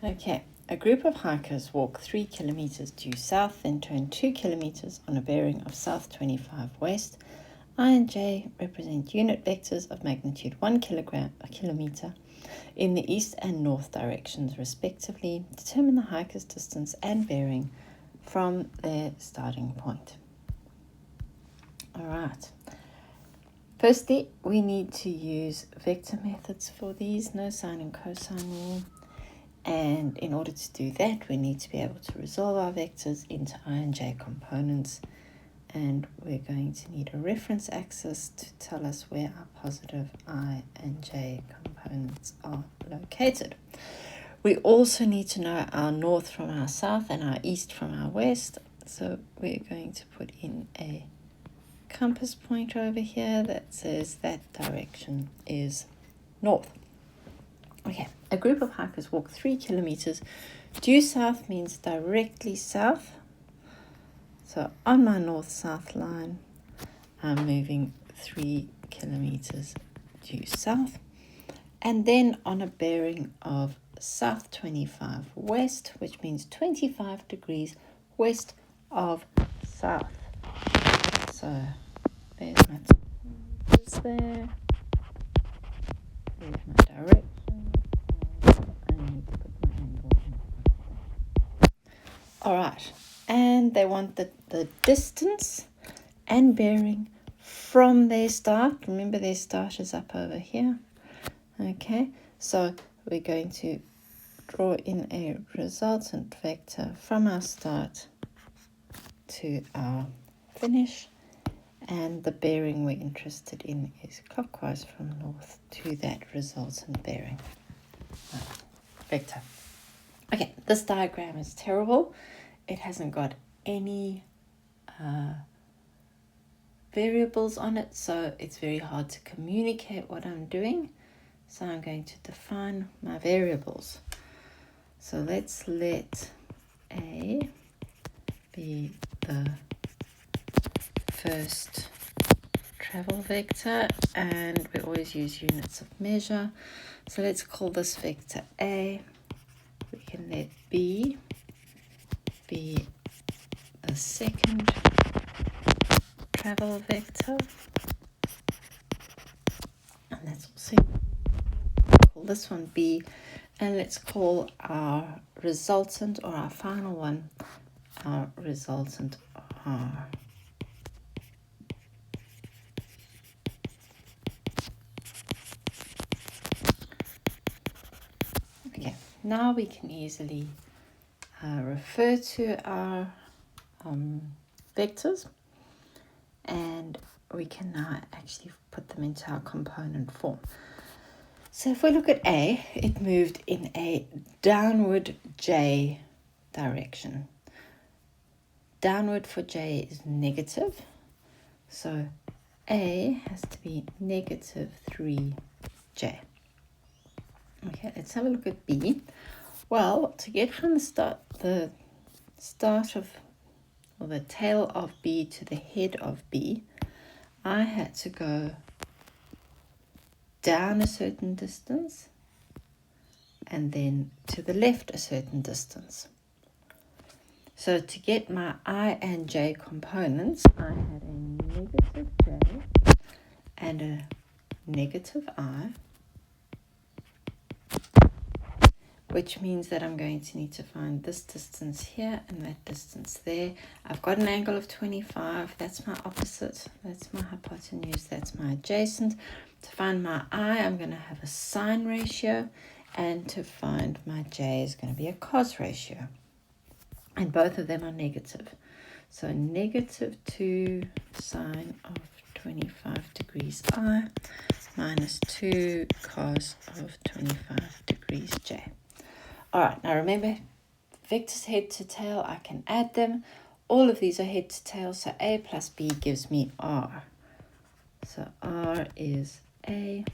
Okay, a group of hikers walk 3 kilometers due south, then turn 2 kilometers on a bearing of south 25 west. I and J represent unit vectors of magnitude 1 kilometer in the east and north directions respectively. Determine the hiker's distance and bearing from their starting point. All right. Firstly, we need to use vector methods for these, no sine and cosine rule. And in order to do that, we need to be able to resolve our vectors into I and J components. And we're going to need a reference axis to tell us where our positive I and J components are located. We also need to know our north from our south and our east from our west. So we're going to put in a compass point over here that says that direction is north. Okay, a group of hikers walk 3 kilometers. Due south means directly south. So on my north-south line, I'm moving 3 kilometers due south. And then on a bearing of south 25 west, which means 25 degrees west of south. So there's my compass there. There's my direction. I need to put my angle in. All right, and they want the distance and bearing from their start. Remember, their start is up over here. Okay, so we're going to draw in a resultant vector from our start to our finish, and the bearing we're interested in is clockwise from north to that resultant bearing vector. Okay, this diagram is terrible. It hasn't got any variables on it, so it's very hard to communicate what I'm doing. So I'm going to define my variables. So let's let A be the first travel vector, and we always use units of measure. So let's call this vector A. We can let B be the second travel vector, and let's also call this one B, and let's call our resultant, or our final one, our resultant R. Okay, now we can easily refer to our vectors, and we can now actually put them into our component form. So if we look at A, it moved in a downward J direction. Downward for J is negative, so A has to be negative 3J. Okay, let's have a look at B. Well, to get from the start of, or the tail of B to the head of B, I had to go down a certain distance and then to the left a certain distance. So to get my I and J components, I had a negative J and a negative I, which means that I'm going to need to find this distance here and that distance there. I've got an angle of 25, that's my opposite, that's my hypotenuse, that's my adjacent. To find my I, I'm going to have a sine ratio, and to find my J is going to be a cos ratio. And both of them are negative. So negative 2 sine of 25 degrees I minus 2 cos of 25 degrees J. All right, now remember, vectors head to tail, I can add them. All of these are head to tail, so A plus B gives me R. So R is A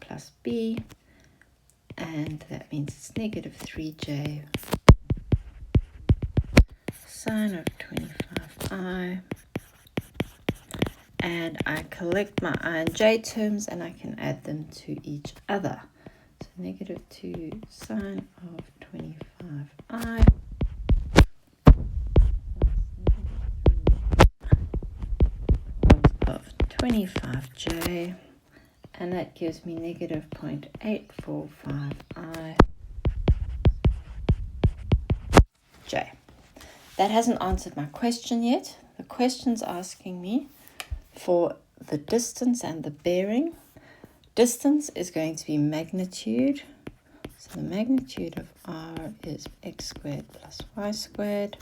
plus B, and that means it's negative 3J sine of 25I. And I collect my I and J terms and I can add them to each other. So negative 2 sine of 25i of 25j, and that gives me negative 0.845i j. That hasn't answered my question yet. The question's asking me for the distance and the bearing. Distance is going to be magnitude. So the magnitude of r is x squared plus y squared.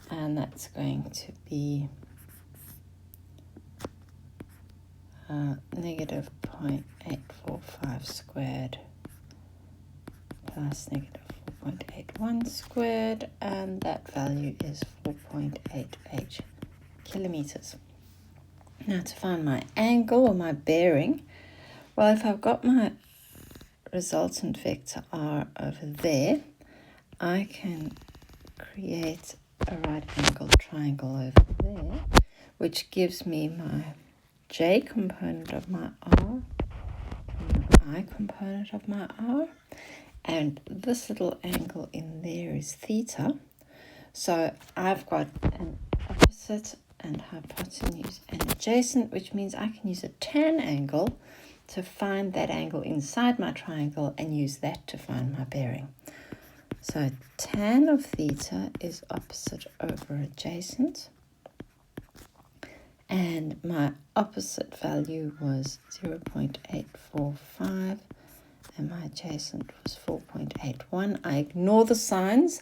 And that's going to be negative 0.845 squared plus negative 4.81 squared, and that value is 4.88 kilometers. Now to find my angle or my bearing, well, if I've got my resultant vector r over there, I can create a right angled triangle over there, which gives me my j component of my r, my I component of my r, and this little angle in there is theta. So I've got an opposite and hypotenuse and adjacent, which means I can use a tan angle to find that angle inside my triangle and use that to find my bearing. So tan of theta is opposite over adjacent, and my opposite value was 0.845 and my adjacent was 4.81. I ignore the signs.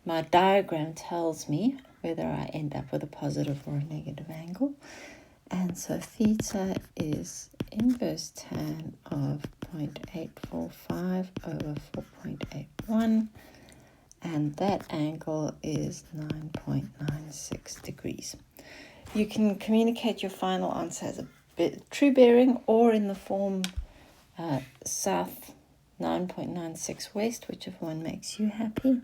My diagram tells me whether I end up with a positive or a negative angle. And so theta is inverse tan of 0.845 over 4.81. And that angle is 9.96 degrees. You can communicate your final answer as a true bearing or in the form south 9.96 west, whichever one makes you happy.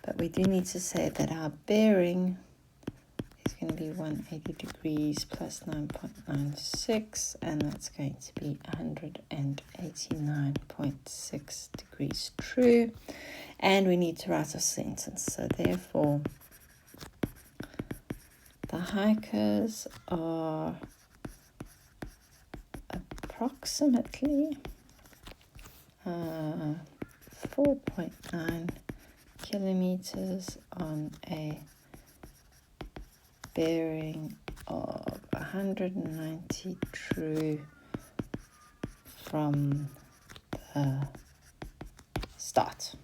But we do need to say that our bearing is going to be 180 degrees plus 9.96, and that's going to be 189.6 degrees true. And we need to write a sentence. So therefore, the hikers are approximately 4.9 kilometers on a bearing of 190 true from the start.